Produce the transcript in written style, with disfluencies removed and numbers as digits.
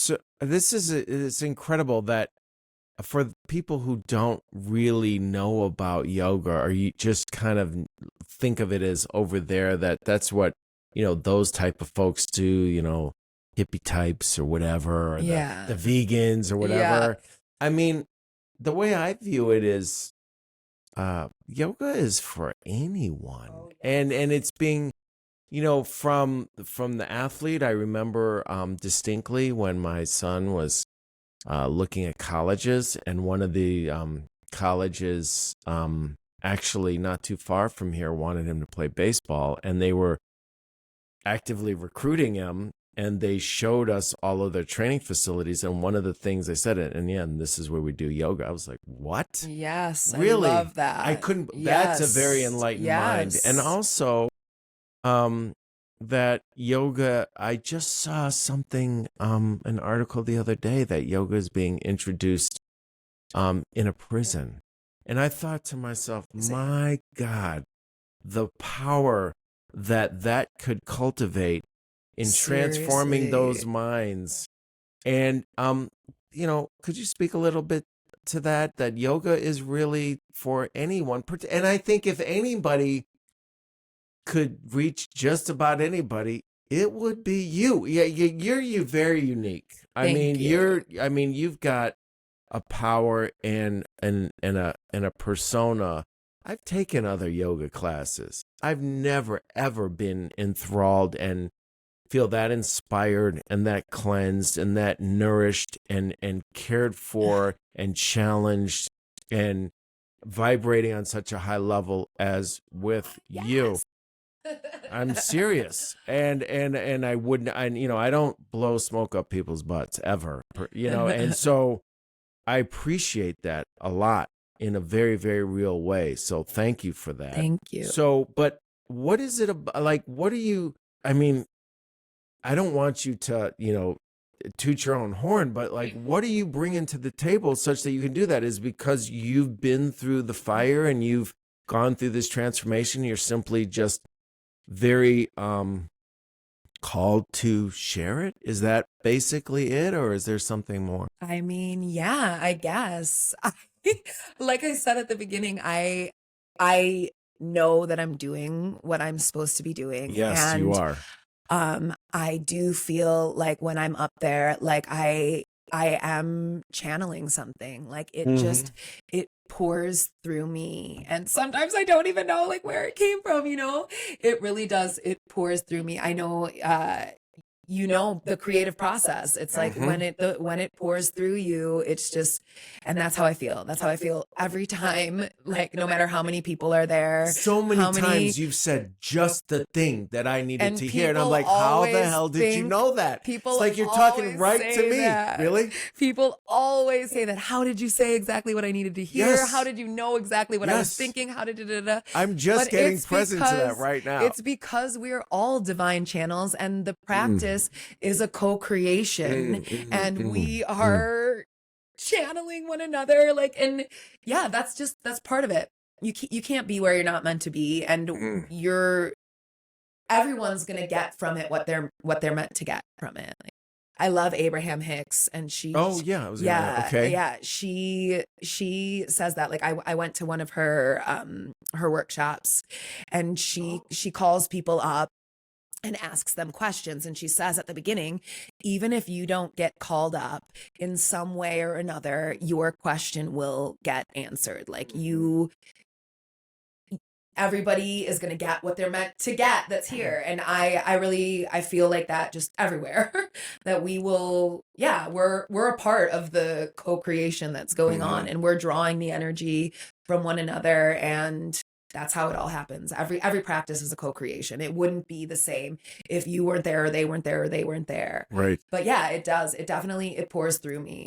So this is it's incredible that for people who don't really know about yoga, or you just kind of think of it as over there, that's what, those type of folks do, hippie types or whatever, or the Yeah. vegans or Yeah. whatever. I mean, the way I view it is yoga is for anyone. Oh, And yes. it's being, from the athlete. I remember distinctly when my son was looking at colleges, and one of the colleges, actually not too far from here, wanted him to play baseball, and they were actively recruiting him. And they showed us all of their training facilities. And one of the things they said, and yeah, and this is where we do yoga. I was like, what? Yes, I Really? love I that. couldn't, that's a very Yes. enlightened mind. And Yes. also, um, that yoga, I just saw something, an article the other day that yoga is being introduced in a prison. And I thought to myself, Amazing. my God, the power that could cultivate in transforming those Seriously. minds. And could you speak a little bit to that yoga is really for anyone? And I think if anybody could reach just about anybody, it would be you. Yeah, you're very unique. I mean, Thank you. you've got a power and a persona. I've taken other yoga classes. I've never ever been enthralled and feel that inspired and that cleansed and that nourished and cared for and challenged and vibrating on such a high level as with you. Yes. I'm serious. And I wouldn't, I don't blow smoke up people's butts ever, and so I appreciate that a lot in a very, very real way. So thank you for that. Thank you. So, but what is it about? Like, what are you, I mean, I don't want you to, toot your own horn, but like, what are you bringing to the table such that you can do that? Is because you've been through the fire and you've gone through this transformation. You're simply just very called to share it. Is that basically it, or is there something more? I mean, yeah, I guess. Like I said at the beginning, I know that I'm doing what I'm supposed to be doing. Yes, you And are. I do feel like when I'm up there, like I am channeling something. Like Hmm. it pours through me. And sometimes I don't even know like where it came from, you know? It really does. It pours through me. I know the creative process. It's like Hmm. when it pours through you, it's just, and that's how I feel. That's how I feel every time. Like no matter how many people are there, So many how many times you've said just the thing that I needed and to hear. And I'm like, how the hell did you know that? It's people like you're talking always right to say me. that. Really? People always say that. How did you say exactly what I needed to hear? How Yes. did you know exactly what I was Yes. thinking? How did da? I'm just But getting present to that right now. it's because we're all divine channels, and the Mm, practice is a co-creation, and we mm. are channeling one another. Like, and yeah, that's part of it. You can't be where you're not meant to be, and Mm. everyone's gonna get from it what they're meant to get from it. Like, I love Abraham Hicks, and Oh, yeah. I was going to, okay. yeah, she says that. Like I went to one of her workshops, and she calls people up and asks them questions, and she says at the beginning, even if you don't get called up in some way or another, your question will get answered. Like you everybody is going to get what they're meant to get that's here, and I feel like that just everywhere. That we will, yeah, we're a part of the co-creation that's going on, and we're drawing the energy from one another, and that's how it all happens. Every practice is a co-creation. It wouldn't be the same if you weren't there, or they weren't there, or they weren't there. Right. But yeah, it does, it definitely, it pours through me.